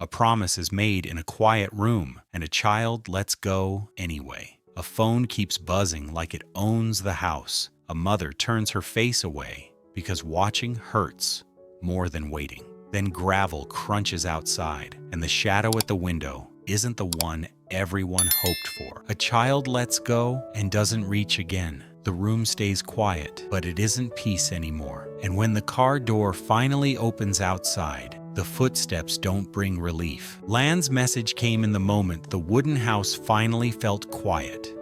A promise is made in a quiet room, and a child lets go anyway. A phone keeps buzzing like it owns the house. A mother turns her face away because watching hurts more than waiting. Then gravel crunches outside, and the shadow at the window isn't the one everyone hoped for. A child lets go and doesn't reach again. The room stays quiet, but it isn't peace anymore. And when the car door finally opens outside, the footsteps don't bring relief. Lan's message came in the moment the wooden house finally felt quiet.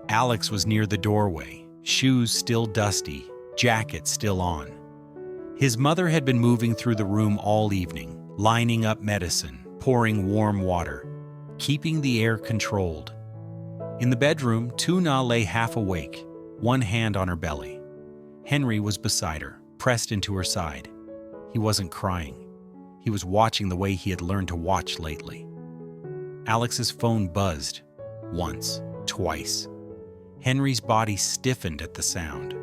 Alex was near the doorway, shoes still dusty, jacket still on. His mother had been moving through the room all evening, lining up medicine, pouring warm water, keeping the air controlled. In the bedroom, Tu Na lay half awake, one hand on her belly. Henry was beside her, pressed into her side. He wasn't crying. He was watching the way he had learned to watch lately. Alex's phone buzzed. Once, twice. Henry's body stiffened at the sound.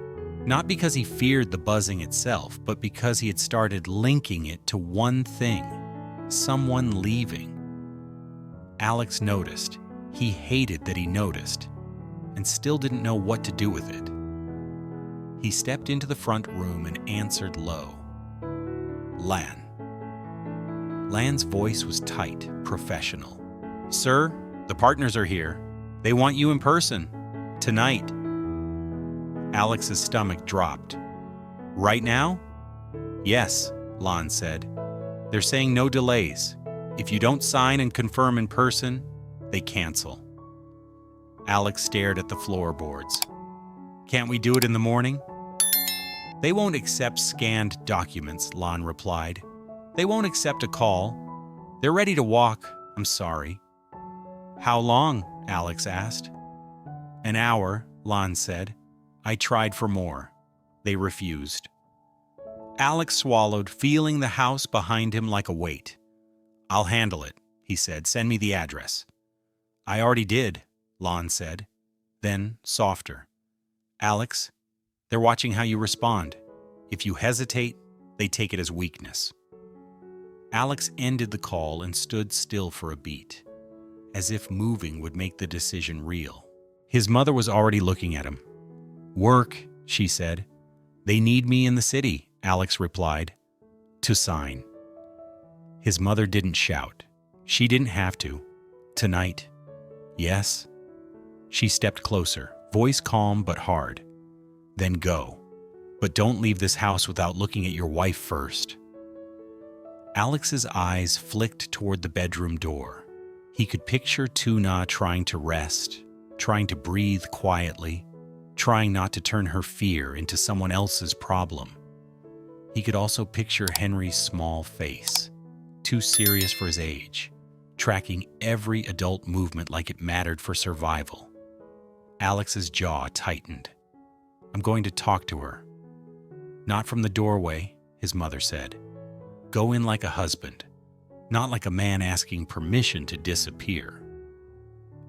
Not because he feared the buzzing itself, but because he had started linking it to one thing: someone leaving. Alex noticed. He hated that he noticed, and still didn't know what to do with it. He stepped into the front room and answered low. Lan. Lan's voice was tight, professional. "Sir, the partners are here. They want you in person. Tonight." Alex's stomach dropped. "Right now?" "Yes," Lan said. "They're saying no delays. If you don't sign and confirm in person, they cancel." Alex stared at the floorboards. "Can't we do it in the morning?" "They won't accept scanned documents," Lan replied. "They won't accept a call. They're ready to walk. I'm sorry." "How long?" Alex asked. "An hour," Lan said. "I tried for more. They refused." Alex swallowed, feeling the house behind him like a weight. "I'll handle it," he said. "Send me the address." "I already did," Lan said. Then, softer. "Alex, they're watching how you respond. If you hesitate, they take it as weakness." Alex ended the call and stood still for a beat, as if moving would make the decision real. His mother was already looking at him. "Work," she said. "They need me in the city," Alex replied. "To sign." His mother didn't shout. She didn't have to. "Tonight?" "Yes." She stepped closer, voice calm but hard. "Then go. But don't leave this house without looking at your wife first." Alex's eyes flicked toward the bedroom door. He could picture Tu Na trying to rest, trying to breathe quietly, trying not to turn her fear into someone else's problem. He could also picture Henry's small face, too serious for his age, tracking every adult movement like it mattered for survival. Alex's jaw tightened. "I'm going to talk to her." "Not from the doorway," his mother said. "Go in like a husband, not like a man asking permission to disappear."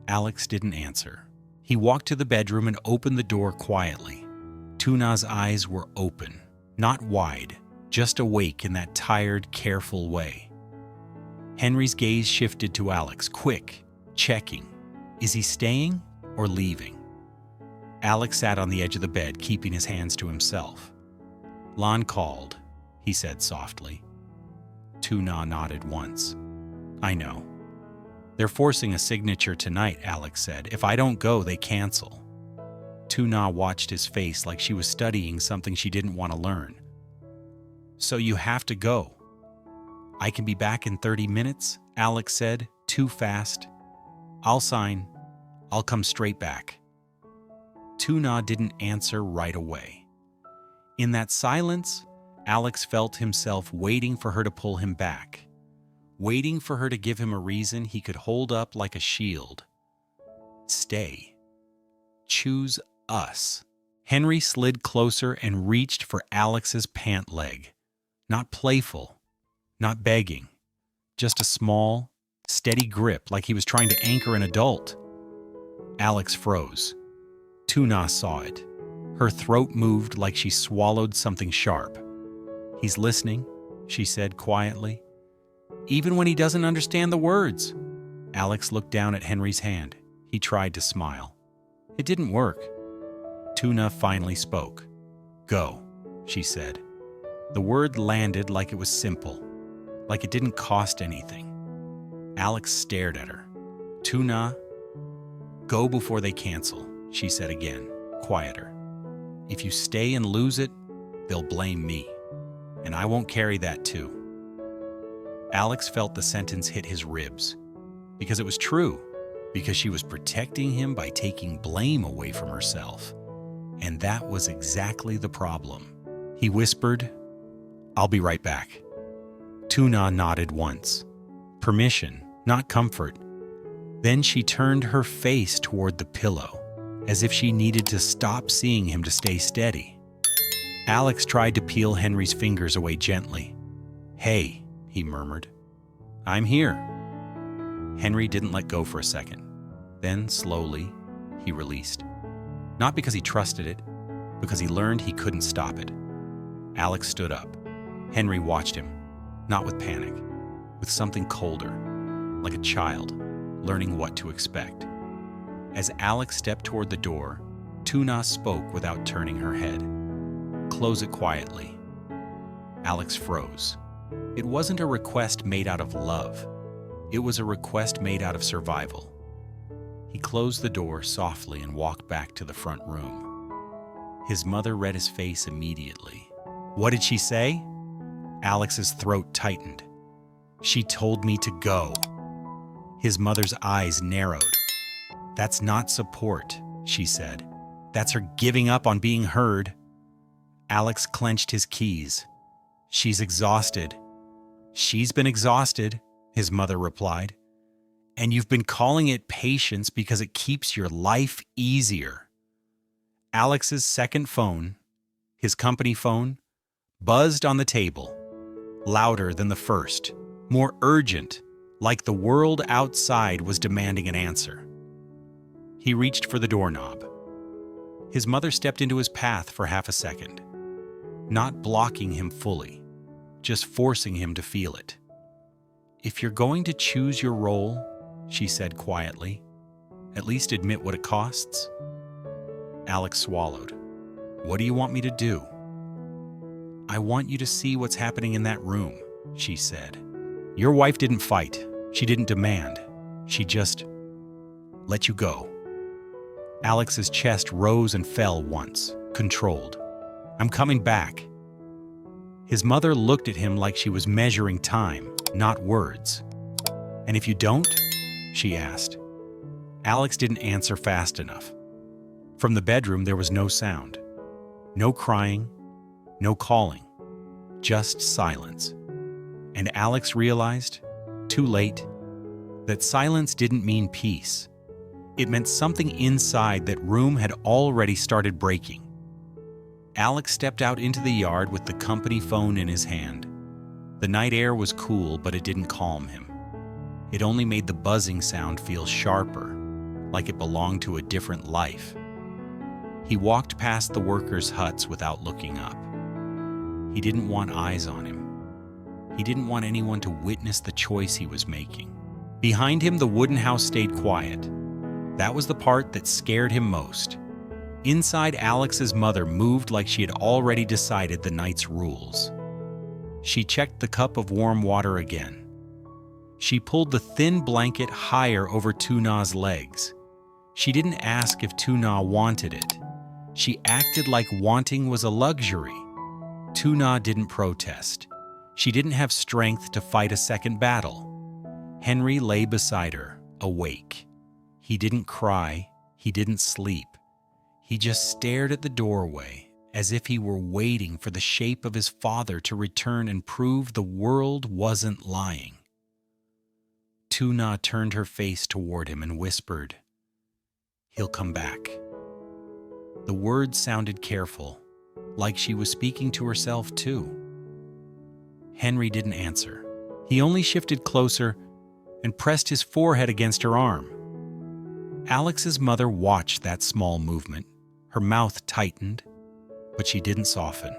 Alex didn't answer. He walked to the bedroom and opened the door quietly. Tu Na's eyes were open, not wide, just awake in that tired, careful way. Henry's gaze shifted to Alex, quick, checking. Is he staying or leaving? Alex sat on the edge of the bed, keeping his hands to himself. "Lan called," he said softly. Tu Na nodded once. "I know. They're forcing a signature tonight," Alex said. "If I don't go, they cancel." Tu Na watched his face like she was studying something she didn't want to learn. "So you have to go." "I can be back in 30 minutes," Alex said, too fast. "I'll sign. I'll come straight back." Tu Na didn't answer right away. In that silence, Alex felt himself waiting for her to pull him back, waiting for her to give him a reason he could hold up like a shield. Stay. Choose us. Henry slid closer and reached for Alex's pant leg. Not playful, not begging, just a small, steady grip like he was trying to anchor an adult. Alex froze. Tu Na saw it. Her throat moved like she swallowed something sharp. "He's listening," she said quietly. even when he doesn't understand the words. Alex looked down at Henry's hand. He tried to smile. It didn't work. Tuna finally spoke. "Go," she said. The word landed like it was simple, like it didn't cost anything. Alex stared at her. "Tuna, go before they cancel," she said again, quieter. "If you stay and lose it, they'll blame me, and I won't carry that too." Alex felt the sentence hit his ribs, because it was true, because she was protecting him by taking blame away from herself. And that was exactly the problem. He whispered, "I'll be right back." Tuna nodded once. Permission, not comfort. Then she turned her face toward the pillow, as if she needed to stop seeing him to stay steady. Alex tried to peel Henry's fingers away gently. "Hey," he murmured. "I'm here." Henry didn't let go for a second. Then, slowly, he released. Not because he trusted it, because he learned he couldn't stop it. Alex stood up. Henry watched him, not with panic, with something colder, like a child, learning what to expect. As Alex stepped toward the door, Tuna spoke without turning her head. "Close it quietly." Alex froze. It wasn't a request made out of love. It was a request made out of survival. He closed the door softly and walked back to the front room. His mother read his face immediately. "What did she say?" Alex's throat tightened. "She told me to go." His mother's eyes narrowed. "That's not support," she said. "That's her giving up on being heard." Alex clenched his keys. "She's exhausted." "She's been exhausted," his mother replied. "And you've been calling it patience because it keeps your life easier." Alex's second phone, his company phone, buzzed on the table, louder than the first, more urgent, like the world outside was demanding an answer. He reached for the doorknob. His mother stepped into his path for half a second, not blocking him fully, just forcing him to feel it. "If you're going to choose your role," she said quietly, "at least admit what it costs." Alex swallowed. "What do you want me to do?" "I want you to see what's happening in that room," she said. "Your wife didn't fight. She didn't demand. She just let you go." Alex's chest rose and fell once, controlled. "I'm coming back." His mother looked at him like she was measuring time, not words. "And if you don't?" she asked. Alex didn't answer fast enough. From the bedroom, there was no sound. No crying, no calling, just silence. And Alex realized, too late, that silence didn't mean peace. It meant something inside that room had already started breaking. Alex stepped out into the yard with the company phone in his hand. The night air was cool, but it didn't calm him. It only made the buzzing sound feel sharper, like it belonged to a different life. He walked past the workers' huts without looking up. He didn't want eyes on him. He didn't want anyone to witness the choice he was making. Behind him, the wooden house stayed quiet. That was the part that scared him most. Inside, Alex's mother moved like she had already decided the night's rules. She checked the cup of warm water again. She pulled the thin blanket higher over Tuna's legs. She didn't ask if Tuna wanted it. She acted like wanting was a luxury. Tuna didn't protest. She didn't have strength to fight a second battle. Henry lay beside her, awake. He didn't cry. He didn't sleep. He just stared at the doorway, as if he were waiting for the shape of his father to return and prove the world wasn't lying. Tuna turned her face toward him and whispered, "He'll come back." The words sounded careful, like she was speaking to herself too. Henry didn't answer. He only shifted closer and pressed his forehead against her arm. Alex's mother watched that small movement. Her mouth tightened, but she didn't soften.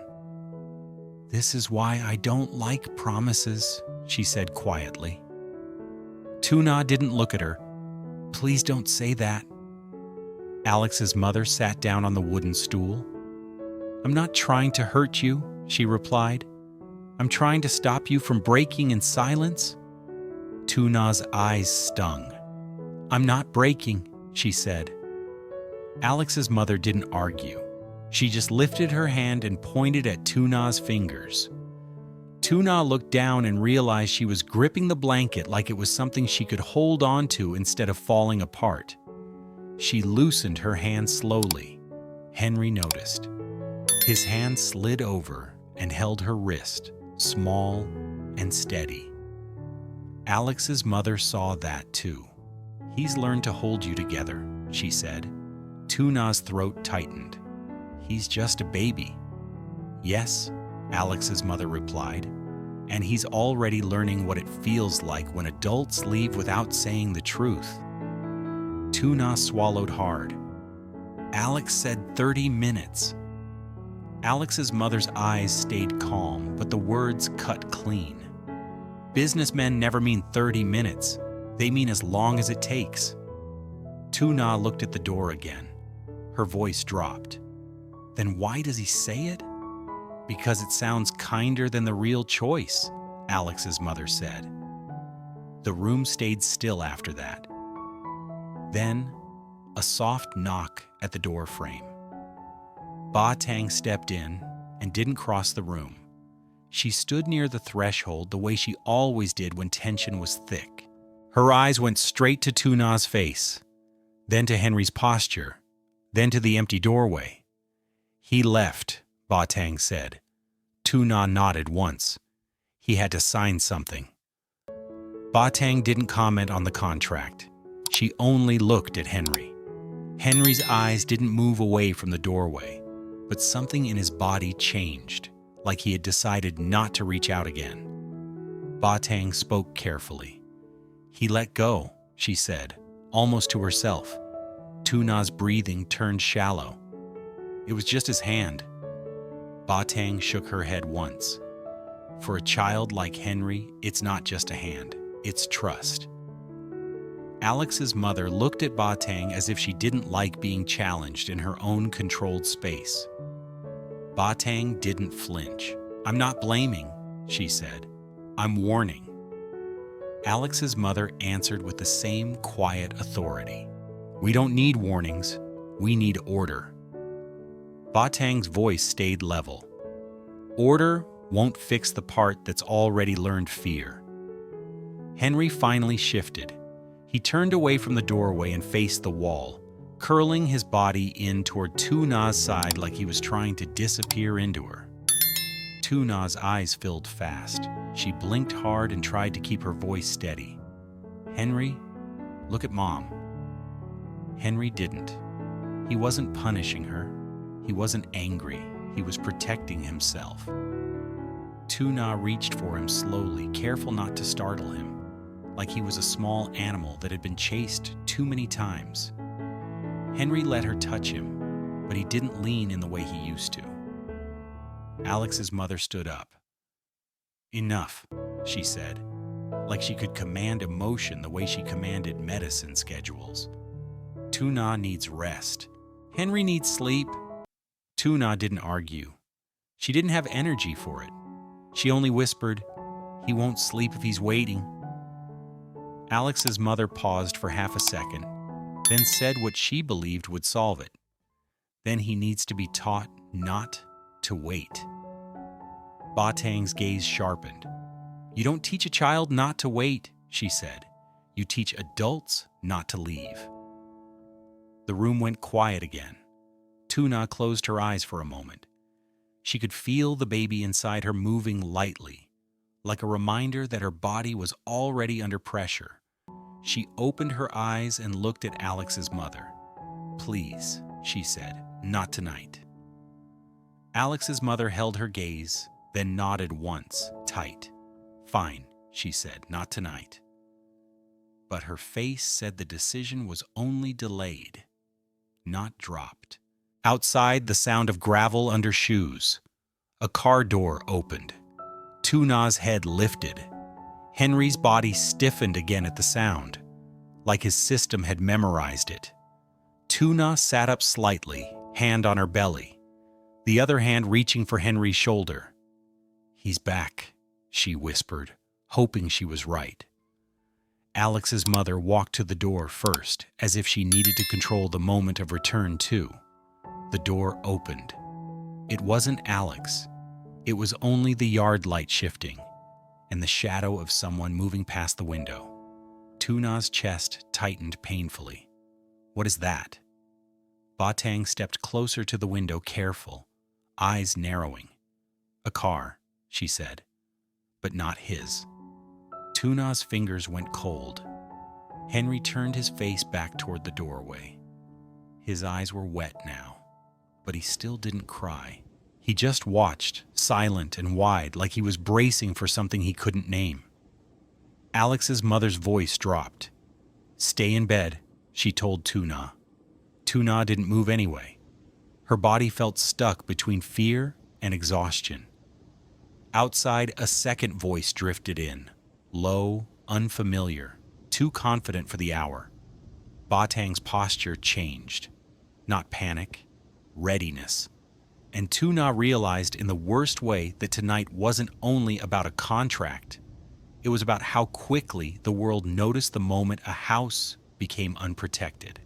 "This is why I don't like promises," she said quietly. Tu Na didn't look at her. Please don't say that. Alex's mother sat down on the wooden stool. I'm not trying to hurt you, she replied. I'm trying to stop you from breaking in silence. Tu Na's eyes stung. I'm not breaking, she said. Alex's mother didn't argue. She just lifted her hand and pointed at Tu Na's fingers. Tu Na looked down and realized she was gripping the blanket like it was something she could hold on to instead of falling apart. She loosened her hand slowly. Henry noticed. His hand slid over and held her wrist, small and steady. Alex's mother saw that too. He's learned to hold you together, she said. Tu Na's throat tightened. He's just a baby. Yes, Alex's mother replied, and he's already learning what it feels like when adults leave without saying the truth. Tu Na swallowed hard. Alex said 30 minutes. Alex's mother's eyes stayed calm, but the words cut clean. Businessmen never mean 30 minutes. They mean as long as it takes. Tu Na looked at the door again. Her voice dropped. Then why does he say it? Because it sounds kinder than the real choice, Alex's mother said. The room stayed still after that. Then, a soft knock at the door frame. Ba Tang stepped in and didn't cross the room. She stood near the threshold the way she always did when tension was thick. Her eyes went straight to Tu Na's face, then to Henry's posture, then to the empty doorway. He left, Ba Tang said. Tu Na nodded once. He had to sign something. Ba Tang didn't comment on the contract. She only looked at Henry. Henry's eyes didn't move away from the doorway, but something in his body changed, like he had decided not to reach out again. Ba Tang spoke carefully. He let go, she said, almost to herself. Tu Na's breathing turned shallow. It was just his hand. Ba Tang shook her head once. For a child like Henry, it's not just a hand, it's trust. Alex's mother looked at Ba Tang as if she didn't like being challenged in her own controlled space. Ba Tang didn't flinch. I'm not blaming, she said. I'm warning. Alex's mother answered with the same quiet authority. We don't need warnings, we need order. Ba Tang's voice stayed level. Order won't fix the part that's already learned fear. Henry finally shifted. He turned away from the doorway and faced the wall, curling his body in toward Tu Na's side like he was trying to disappear into her. Tu Na's eyes filled fast. She blinked hard and tried to keep her voice steady. Henry, look at Mom. Henry didn't. He wasn't punishing her. He wasn't angry. He was protecting himself. Tu Na reached for him slowly, careful not to startle him, like he was a small animal that had been chased too many times. Henry let her touch him, but he didn't lean in the way he used to. Alex's mother stood up. Enough, she said, like she could command emotion the way she commanded medicine schedules. Tu Na needs rest. Henry needs sleep. Tu Na didn't argue. She didn't have energy for it. She only whispered, he won't sleep if he's waiting. Alex's mother paused for half a second, then said what she believed would solve it. Then he needs to be taught not to wait. Ba Tang's gaze sharpened. You don't teach a child not to wait, she said. You teach adults not to leave. The room went quiet again. Tu Na closed her eyes for a moment. She could feel the baby inside her moving lightly, like a reminder that her body was already under pressure. She opened her eyes and looked at Alex's mother. Please, she said, not tonight. Alex's mother held her gaze, then nodded once, tight. Fine, she said, not tonight. But her face said the decision was only delayed, not dropped. Outside, the sound of gravel under shoes. A car door opened. Tu Na's head lifted. Henry's body stiffened again at the sound, like his system had memorized it. Tuna sat up slightly, hand on her belly, the other hand reaching for Henry's shoulder. "He's back," she whispered, hoping she was right. Alex's mother walked to the door first, as if she needed to control the moment of return too. The door opened. It wasn't Alex. It was only the yard light shifting, and the shadow of someone moving past the window. Tuna's chest tightened painfully. "What is that?" Batang stepped closer to the window, careful, eyes narrowing. "A car," she said, "but not his." Tuna's fingers went cold. Henry turned his face back toward the doorway. His eyes were wet now, but he still didn't cry. He just watched, silent and wide, like he was bracing for something he couldn't name. Alex's mother's voice dropped. "Stay in bed," she told Tuna. Tuna didn't move anyway. Her body felt stuck between fear and exhaustion. Outside, a second voice drifted in, low, unfamiliar, too confident for the hour. Batang's posture changed. Not panic, readiness. And Tuna realized in the worst way that tonight wasn't only about a contract. It was about how quickly the world noticed the moment a house became unprotected.